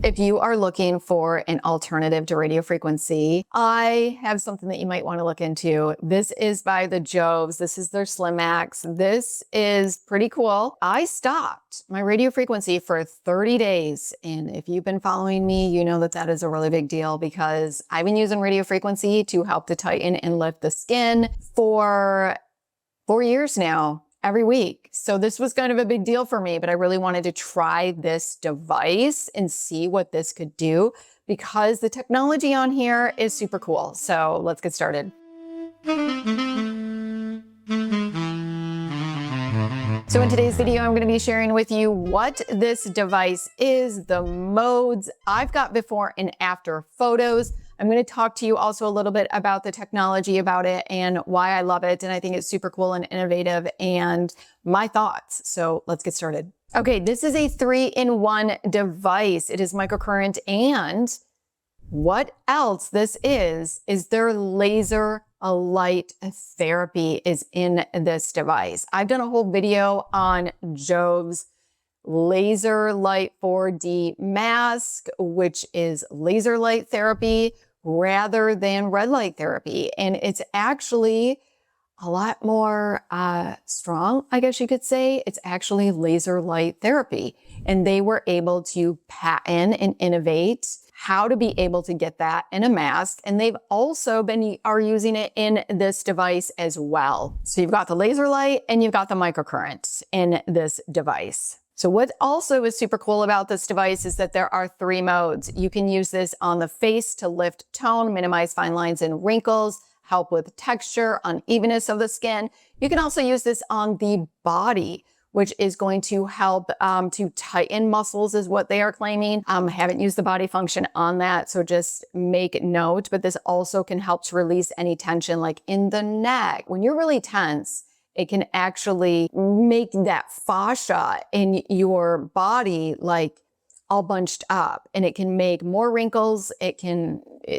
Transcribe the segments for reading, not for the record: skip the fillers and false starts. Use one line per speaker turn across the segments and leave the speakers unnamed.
If you are looking for an alternative to radiofrequency, I have something that you might want to look into. This is by the JOVS. This is their Slimax. This is pretty cool. I stopped my radiofrequency for 30 days. And if you've been following me, you know that that is a really big deal because I've been using radiofrequency to help to tighten and lift the skin for 4 years now. Every week. So this was kind of a big deal for me, but I really wanted to try this device and see what this could do because the technology on here is super cool. So let's get started. So in today's video, I'm going to be sharing with you what this device is, the modes. I've got before and after photos. I'm going to talk to you also a little bit about the technology about it and why I love it. And I think it's super cool and innovative and my thoughts. So let's get started. Okay, this is a 3-in-1 device. It is microcurrent, and what else this is their laser light therapy is in this device. I've done a whole video on JOVS Laser Light 4D mask, which is laser light therapy rather than red light therapy. And it's actually a lot more strong, I guess you could say. It's actually laser light therapy. And they were able to patent and innovate how to be able to get that in a mask. And they've also are using it in this device as well. So you've got the laser light and you've got the microcurrent in this device. So what also is super cool about this device is that there are 3 modes. You can use this on the face to lift tone, minimize fine lines and wrinkles, help with texture, unevenness of the skin. You can also use this on the body, which is going to help to tighten muscles is what they are claiming. I haven't used the body function on that, so just make note, but this also can help to release any tension like in the neck. When you're really tense, it can actually make that fascia in your body like all bunched up, and it can make more wrinkles. It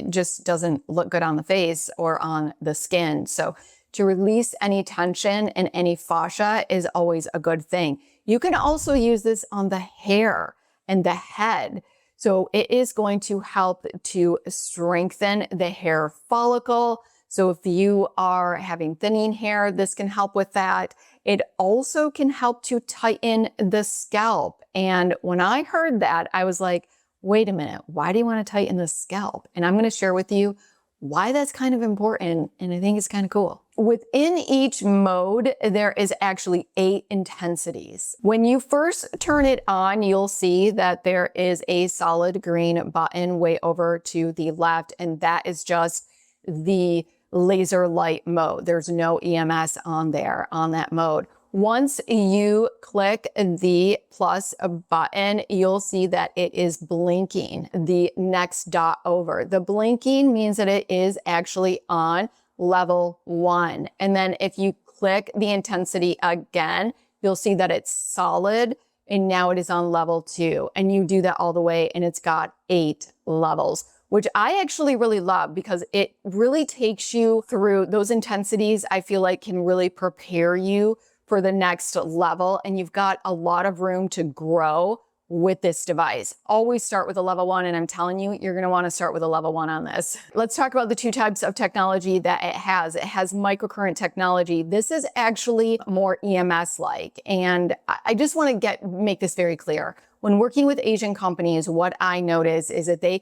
just doesn't look good on the face or on the skin. So to release any tension and any fascia is always a good thing. You can also use this on the hair and the head. So it is going to help to strengthen the hair follicle. So if you are having thinning hair, this can help with that. It also can help to tighten the scalp. And when I heard that, I was like, wait a minute, why do you want to tighten the scalp? And I'm going to share with you why that's kind of important. And I think it's kind of cool. Within each mode, there is actually 8 intensities. When you first turn it on, you'll see that there is a solid green button way over to the left, and that is just the laser light mode. There's no EMS on there on that mode. Once you click the plus button, you'll see that it is blinking the next dot over. The blinking means that it is actually on level 1. And then if you click the intensity again, you'll see that it's solid and now it is on level 2. And you do that all the way and it's got 8 levels, which I actually really love because it really takes you through those intensities. I feel like can really prepare you for the next level, and you've got a lot of room to grow with this device. Always start with a level 1, and I'm telling you, you're gonna wanna start with a level 1 on this. Let's talk about the 2 types of technology that it has. It has microcurrent technology. This is actually more EMS-like, and I just wanna make this very clear. When working with Asian companies, what I notice is that they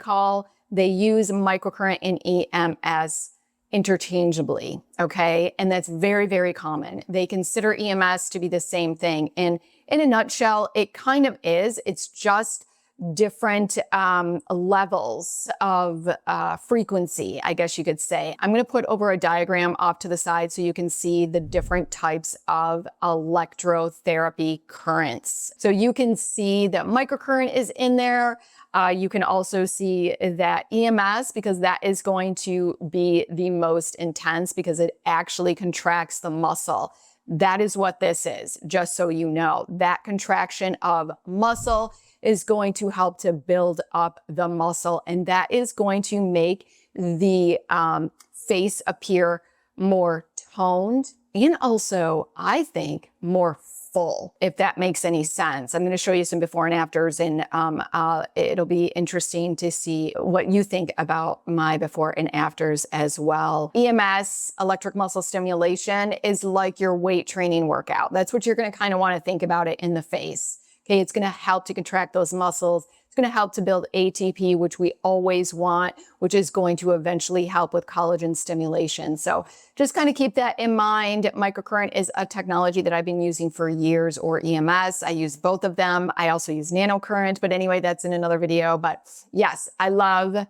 use microcurrent and EMS interchangeably, okay? And that's very, very common. They consider EMS to be the same thing. And in a nutshell, it kind of is. It's just different levels of frequency, I guess you could say. I'm going to put over a diagram off to the side so you can see the different types of electrotherapy currents. So you can see that microcurrent is in there. You can also see that EMS, because that is going to be the most intense because it actually contracts the muscle. That is what this is, just so you know. That contraction of muscle is going to help to build up the muscle, and that is going to make the face appear more toned and also, I think, more full, if that makes any sense. I'm going to show you some before and afters, and it'll be interesting to see what you think about my before and afters as well. EMS, electric muscle stimulation, is like your weight training workout. That's what you're going to kind of want to think about it in the face. Okay, it's going to help to contract those muscles. It's going to help to build ATP, which we always want, which is going to eventually help with collagen stimulation. So just kind of keep that in mind. Microcurrent is a technology that I've been using for years, or EMS. I use both of them. I also use nanocurrent, but anyway, that's in another video. But yes, I love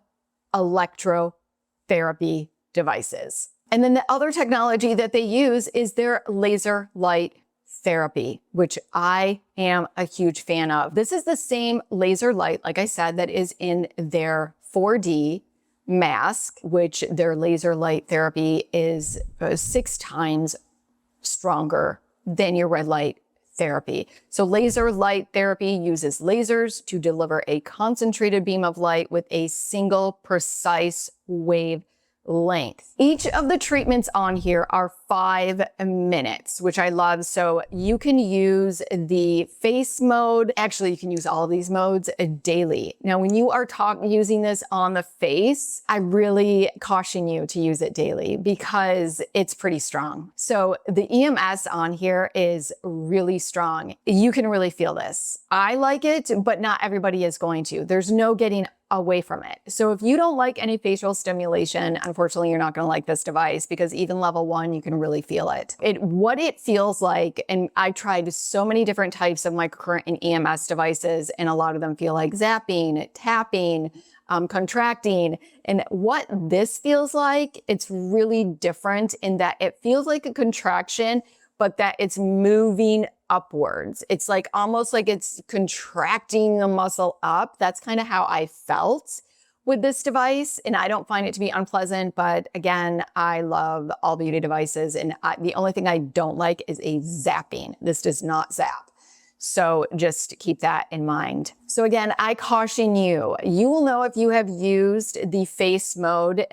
electrotherapy devices. And then the other technology that they use is their laser light therapy, which I am a huge fan of. This is the same laser light, like I said, that is in their 4D mask, which their laser light therapy is 6 times stronger than your red light therapy. So laser light therapy uses lasers to deliver a concentrated beam of light with a single precise wave length. Each of the treatments on here are 5 minutes, which I love. So you can use the face mode. Actually, you can use all of these modes daily. Now, when you are using this on the face, I really caution you to use it daily because it's pretty strong. So the EMS on here is really strong. You can really feel this. I like it, but not everybody is going to. There's no getting away from it. So if you don't like any facial stimulation, unfortunately, you're not going to like this device, because even level 1, you can really feel it. What it feels like, and I tried so many different types of microcurrent and EMS devices, and a lot of them feel like zapping, tapping, contracting. And what this feels like, it's really different in that it feels like a contraction, but that it's moving upwards. It's like almost like it's contracting the muscle up. That's kind of how I felt with this device. And I don't find it to be unpleasant, but again, I love all beauty devices. And the only thing I don't like is a zapping. This does not zap. So just keep that in mind. So again, I caution you, you will know if you have used the face mode,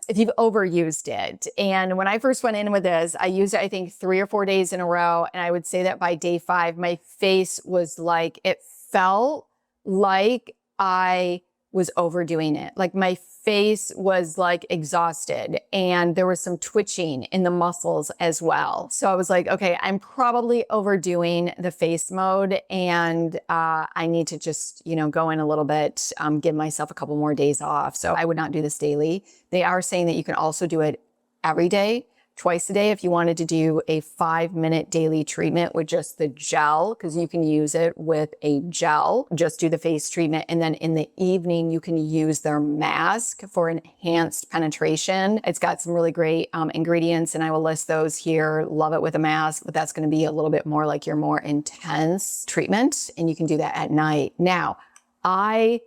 if you've overused it. And when I first went in with this, I used it, I think 3 or 4 days in a row. And I would say that by day 5, my face was like, it felt like I was overdoing it. Like my face was like exhausted, and there was some twitching in the muscles as well. So I was like, okay, I'm probably overdoing the face mode, and I need to just, go in a little bit, give myself a couple more days off. So I would not do this daily. They are saying that you can also do it every day, twice a day, if you wanted to do a 5-minute daily treatment with just the gel, because you can use it with a gel, just do the face treatment. And then in the evening, you can use their mask for enhanced penetration. It's got some really great ingredients, and I will list those here. Love it with a mask, but that's going to be a little bit more like your more intense treatment, and you can do that at night. Now, I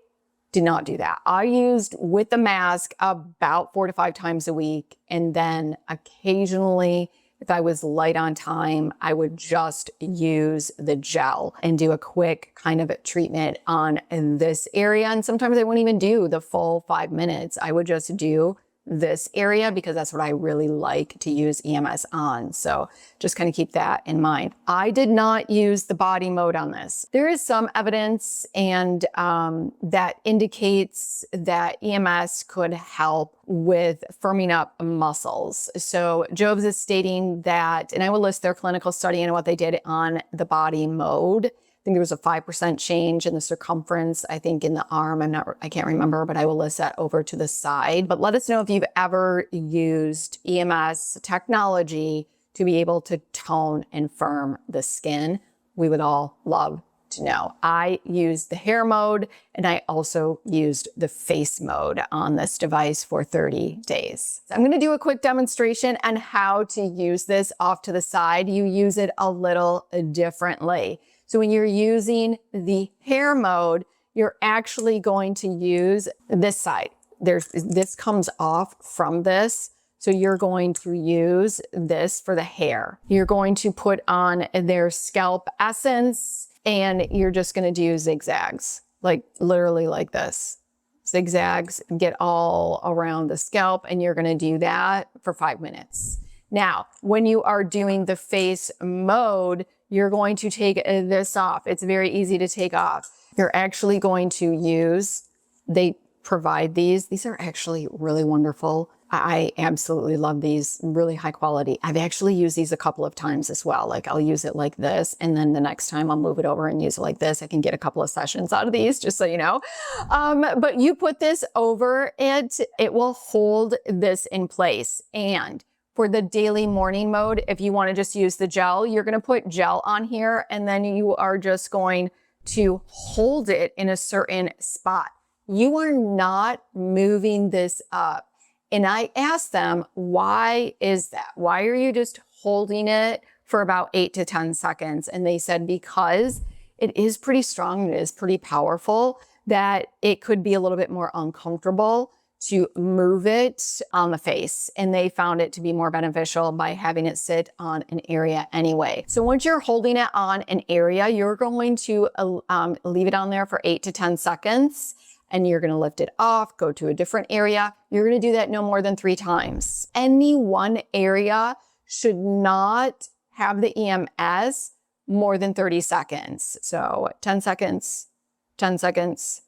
did not do that. I used with the mask about 4 to 5 times a week. And then occasionally, if I was light on time, I would just use the gel and do a quick kind of treatment on this area. And sometimes I wouldn't even do the full 5 minutes. I would just do this area because that's what I really like to use EMS on. So just kind of keep that in mind. I did not use the body mode on this. There is some evidence and that indicates that EMS could help with firming up muscles. So JOVS is stating that, and I will list their clinical study and what they did on the body mode. I think there was a 5% change in the circumference, I think in the arm. I can't remember, but I will list that over to the side. But let us know if you've ever used EMS technology to be able to tone and firm the skin. We would all love to know. I used the hair mode, and I also used the face mode on this device for 30 days. So I'm going to do a quick demonstration on how to use this off to the side. You use it a little differently. So when you're using the hair mode, you're actually going to use this side. This comes off from this. So you're going to use this for the hair. You're going to put on their scalp essence, and you're just going to do zigzags, like literally like this. Zigzags get all around the scalp, and you're going to do that for 5 minutes. Now, when you are doing the face mode, you're going to take this off. It's very easy to take off. You're actually going to use, they provide these. These are actually really wonderful. I absolutely love these, really high quality. I've actually used these a couple of times as well. Like I'll use it like this, and then the next time I'll move it over and use it like this. I can get a couple of sessions out of these, just so you know. But you put this over it, it will hold this in place. And for the daily morning mode, if you want to just use the gel, you're going to put gel on here, and then you are just going to hold it in a certain spot. You are not moving this up. And I asked them, why is that? Why are you just holding it for about 8 to 10 seconds? And they said, because it is pretty strong, it is pretty powerful, that it could be a little bit more uncomfortable to move it on the face. And they found it to be more beneficial by having it sit on an area anyway. So once you're holding it on an area, you're going to leave it on there for 8 to 10 seconds. And you're going to lift it off, go to a different area. You're going to do that no more than 3 times. Any one area should not have the EMS more than 30 seconds. So 10 seconds, 10 seconds,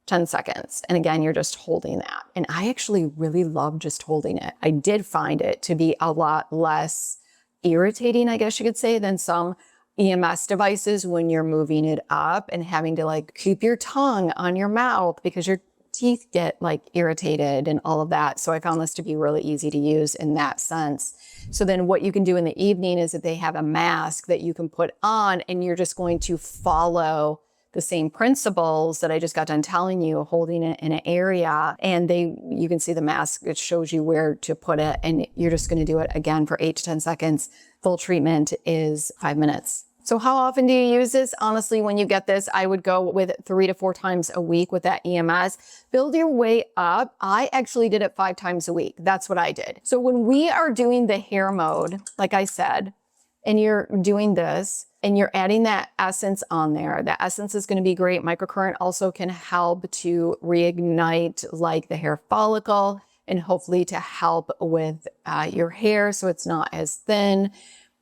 10 seconds. And again, you're just holding that. And I actually really love just holding it. I did find it to be a lot less irritating, I guess you could say, than some EMS devices when you're moving it up and having to like keep your tongue on your mouth because your teeth get like irritated and all of that. So I found this to be really easy to use in that sense. So then what you can do in the evening is that they have a mask that you can put on, and you're just going to follow the same principles that I just got done telling you, holding it in an area, and you can see the mask, it shows you where to put it, and you're just going to do it again for 8 to 10 seconds. Full treatment is 5 minutes. So how often do you use this? Honestly, when you get this, I would go with 3 to 4 times a week with that EMS. Build your way up. I actually did it 5 times a week. That's what I did. So when we are doing the hair mode, like I said, and you're doing this, and you're adding that essence on there, the essence is going to be great. Microcurrent also can help to reignite like the hair follicle, and hopefully to help with your hair so it's not as thin.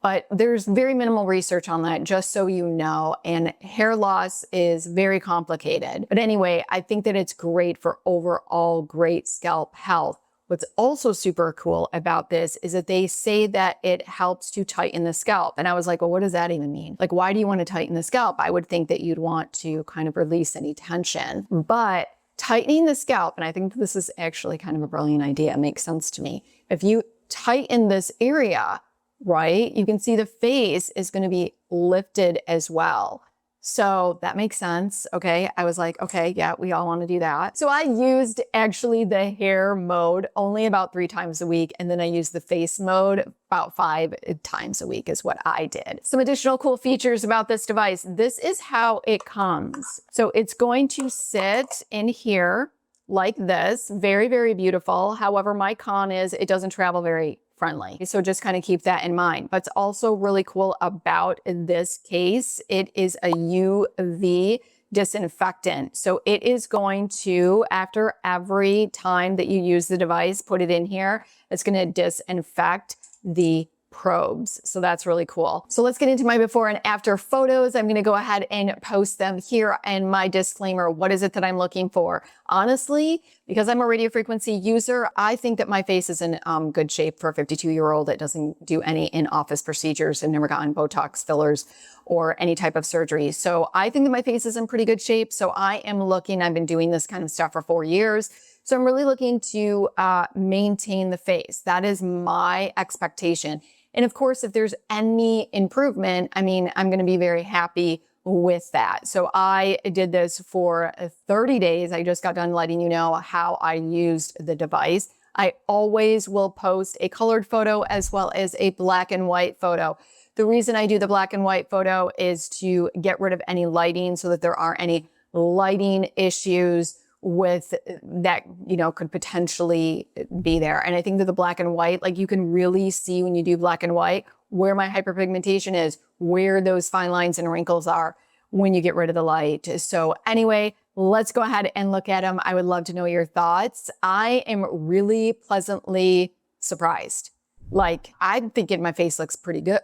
But there's very minimal research on that, just so you know, and hair loss is very complicated. But anyway, I think that it's great for overall great scalp health. What's also super cool about this is that they say that it helps to tighten the scalp. And I was like, well, what does that even mean? Like, why do you want to tighten the scalp? I would think that you'd want to kind of release any tension. But tightening the scalp, and I think this is actually kind of a brilliant idea, it makes sense to me. If you tighten this area, right, you can see the face is going to be lifted as well. So that makes sense. Okay. I was like, okay, yeah, we all want to do that. So I used actually the hair mode only about 3 times a week. And then I used the face mode about 5 times a week is what I did. Some additional cool features about this device. This is how it comes. So it's going to sit in here like this. Very, very beautiful. However, my con is it doesn't travel very friendly. So just kind of keep that in mind. But it's also really cool about this case. It is a UV disinfectant. So it is going to, after every time that you use the device, put it in here, it's going to disinfect the probes. So that's really cool. So let's get into my before and after photos. I'm going to go ahead and post them here. And my disclaimer, what is it that I'm looking for? Honestly, because I'm a radiofrequency user, I think that my face is in good shape for a 52-year-old that doesn't do any in-office procedures and never gotten Botox fillers or any type of surgery. So I think that my face is in pretty good shape. So I am looking, I've been doing this kind of stuff for 4 years. So I'm really looking to maintain the face. That is my expectation. And of course, if there's any improvement, I mean, I'm going to be very happy with that. So I did this for 30 days. I just got done letting you know how I used the device. I always will post a colored photo as well as a black and white photo. The reason I do the black and white photo is to get rid of any lighting so that there aren't any lighting issues with that, you know, could potentially be there. And I think that the black and white, like you can really see when you do black and white, where my hyperpigmentation is, where those fine lines and wrinkles are when you get rid of the light. So anyway, let's go ahead and look at them. I would love to know your thoughts. I am really pleasantly surprised. Like, I'm thinking my face looks pretty good.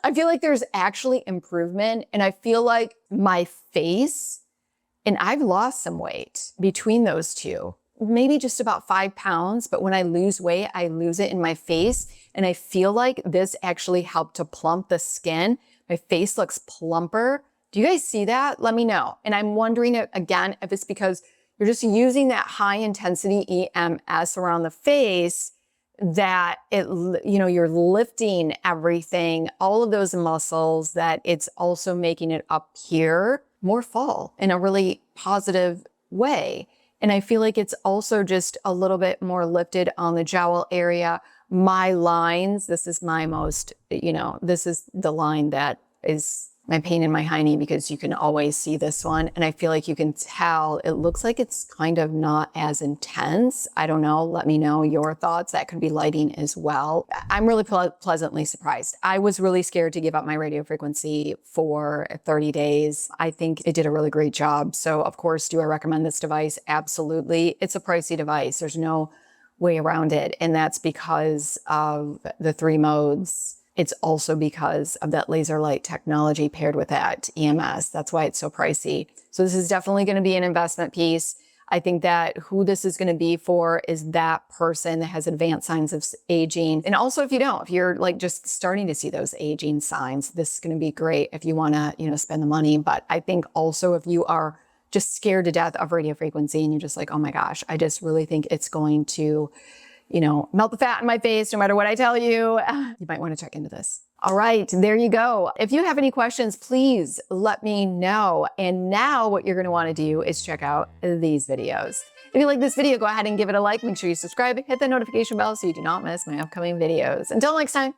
I feel like there's actually improvement, and I feel like my face, and I've lost some weight between those two, maybe just about 5 pounds, but when I lose weight, I lose it in my face, and I feel like this actually helped to plump the skin. My face looks plumper. Do you guys see that? Let me know. And I'm wondering again if it's because you're just using that high intensity EMS around the face, that it, you know, you're lifting everything, all of those muscles, that it's also making it up here more full in a really positive way. And I feel like it's also just a little bit more lifted on the jowl area. My lines, this is my most, you know, this is the line that is my pain in my hiney, because you can always see this one. And I feel like you can tell, it looks like it's kind of not as intense. I don't know. Let me know your thoughts. That could be lighting as well. I'm really pleasantly surprised. I was really scared to give up my radio frequency for 30 days. I think it did a really great job. So of course, do I recommend this device? Absolutely. It's a pricey device. There's no way around it. And that's because of the 3 modes. It's also because of that laser light technology paired with that EMS. That's why it's so pricey. So this is definitely going to be an investment piece. I think that who this is going to be for is that person that has advanced signs of aging. And also if you don't, if you're like just starting to see those aging signs, this is going to be great if you want to, you know, spend the money. But I think also if you are just scared to death of radio frequency and you're just like, oh my gosh, I just really think it's going to, you know, melt the fat in my face no matter what I tell you, you might want to check into this. All right, there you go. If you have any questions, please let me know. And now what you're going to want to do is check out these videos. If you like this video, go ahead and give it a like. Make sure you subscribe, hit the notification bell so you do not miss my upcoming videos. Until next time.